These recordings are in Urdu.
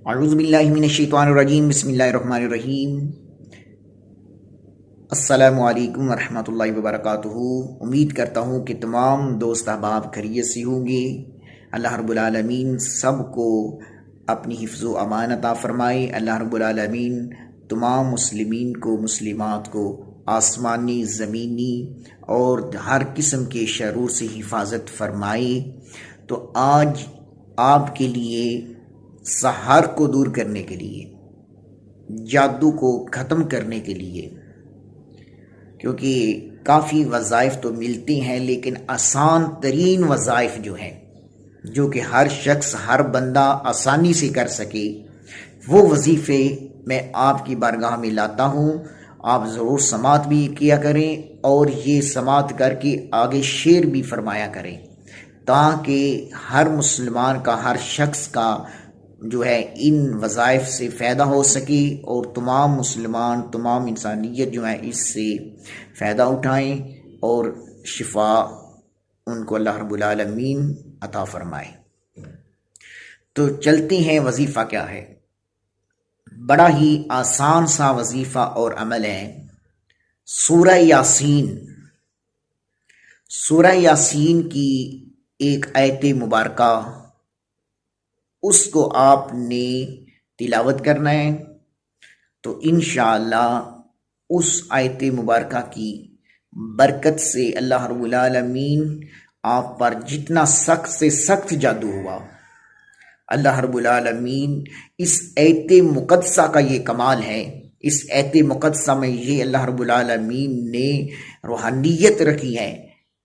اعوذ باللہ من الشیطان الرجیم، بسم اللہ الرحمن الرحیم۔ السلام علیکم ورحمۃ اللہ وبرکاتہ۔ امید کرتا ہوں کہ تمام دوست احباب خیریت سے ہوں گے۔ اللہ رب العالمین سب کو اپنی حفظ و امان عطا فرمائے۔ اللہ رب العالمین تمام مسلمین کو، مسلمات کو آسمانی، زمینی اور ہر قسم کے شرور سے حفاظت فرمائے۔ تو آج آپ کے لیے سحر کو دور کرنے کے لیے، جادو کو ختم کرنے کے لیے، کیونکہ کافی وظائف تو ملتے ہیں لیکن آسان ترین وظائف جو ہیں، جو کہ ہر شخص، ہر بندہ آسانی سے کر سکے، وہ وظیفے میں آپ کی بارگاہ میں لاتا ہوں۔ آپ ضرور سماعت بھی کیا کریں اور یہ سماعت کر کے آگے شیئر بھی فرمایا کریں، تاکہ ہر مسلمان کا، ہر شخص کا جو ہے ان وظائف سے فائدہ ہو سکے اور تمام مسلمان، تمام انسانیت جو ہے اس سے فائدہ اٹھائیں اور شفا ان کو اللہ رب العالمین عطا فرمائے۔ تو چلتے ہیں، وظیفہ کیا ہے؟ بڑا ہی آسان سا وظیفہ اور عمل ہے۔ سورہ یاسین، سورہ یاسین کی ایک آیت مبارکہ، اس کو آپ نے تلاوت کرنا ہے۔ تو انشاءاللہ اس آیت مبارکہ کی برکت سے اللہ رب العالمین آپ پر جتنا سخت سے سخت جادو ہوا، اللہ رب العالمین اس آیت مقدسہ کا یہ کمال ہے، اس آیت مقدسہ میں یہ اللہ رب العالمین نے روحانیت رکھی ہے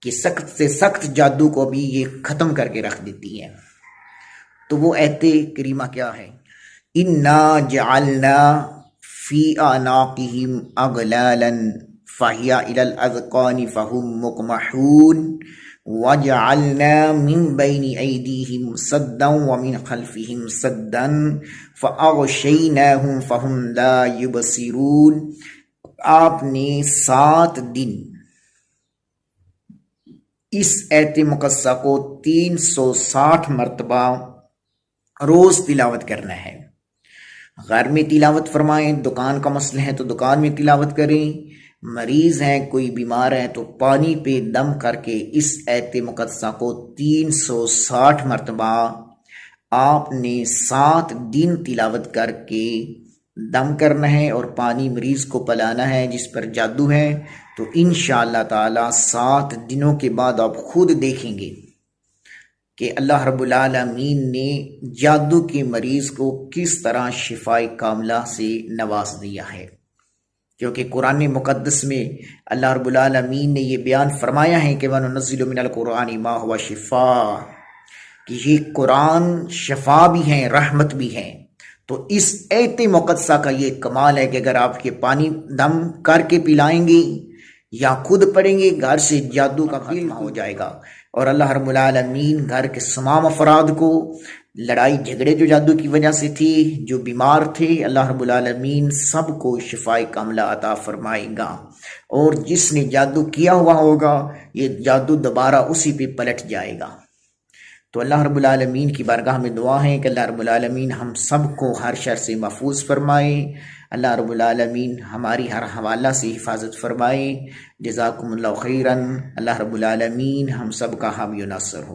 کہ سخت سے سخت جادو کو بھی یہ ختم کر کے رکھ دیتی ہے۔ تو وہ آیت کریمہ کیا ہے؟ اِنَّا جَعَلْنَا فِي أَعْنَاقِهِمْ أَغْلَالًا فَهِيَ إِلَى الْأَذْقَانِ فَهُمْ مُقْمَحُونَ وَجَعَلْنَا مِنْ بَيْنِ أَيْدِيهِمْ سَدًّا وَمِنْ خَلْفِهِمْ سَدًّا فَأَغْشَيْنَاهُمْ فَهُمْ لَا يُبْصِرُونَ۔ آپ نے 7 دن اس آیت مقدسہ کو 360 مرتبہ روز تلاوت کرنا ہے۔ گھر میں تلاوت فرمائیں، دکان کا مسئلہ ہے تو دکان میں تلاوت کریں، مریض ہیں، کوئی بیمار ہے تو پانی پہ دم کر کے اس آیت مقدسہ کو 360 مرتبہ آپ نے 7 دن تلاوت کر کے دم کرنا ہے اور پانی مریض کو پلانا ہے جس پر جادو ہے۔ تو انشاءاللہ تعالی 7 دنوں کے بعد آپ خود دیکھیں گے کہ اللہ رب العالمین نے جادو کے مریض کو کس طرح شفائے کاملہ سے نواز دیا ہے۔ کیونکہ قرآن مقدس میں اللہ رب العالمین نے یہ بیان فرمایا ہے کہ وَنُنَزِّلُ مِنَ الْقُرْآنِ مَا هُوَ شِفَاءٌ، کہ یہ قرآن شفا بھی ہیں، رحمت بھی ہیں۔ تو اس آیت مقدسہ کا یہ کمال ہے کہ اگر آپ کے پانی دم کر کے پلائیں گے یا خود پڑھیں گے، گھر سے جادو کا خاتمہ ہو جائے گا، اور اللہ رب العالمین گھر کے تمام افراد کو، لڑائی جھگڑے جو جادو کی وجہ سے تھی، جو بیمار تھے، اللہ رب العالمین سب کو شفائے کاملہ عطا فرمائے گا، اور جس نے جادو کیا ہوا ہوگا یہ جادو دوبارہ اسی پہ پلٹ جائے گا۔ تو اللہ رب العالمین کی بارگاہ میں دعا ہے کہ اللہ رب العالمین ہم سب کو ہر شر سے محفوظ فرمائے، اللہ رب العالمین ہماری ہر حوالہ سے حفاظت فرمائے۔ جزاکم اللہ خیراً۔ اللہ رب العالمین ہم سب کا حامی و ناصر ہو۔